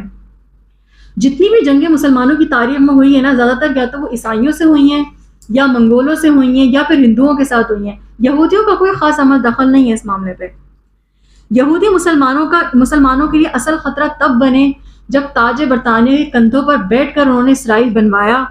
جتنی بھی جنگیں مسلمانوں کی تاریخ میں ہوئی ہیں نا، زیادہ تر یا تو وہ عیسائیوں سے ہوئی ہیں یا منگولوں سے ہوئی ہیں یا پھر ہندوؤں کے ساتھ ہوئی ہیں۔ یہودیوں کا کوئی خاص عمل دخل نہیں ہے اس معاملے پہ۔ یہودی مسلمانوں کے لیے اصل خطرہ تب بنے جب تاج برطانیہ کے کندھوں پر بیٹھ کر انہوں نے اسرائیل بنوایا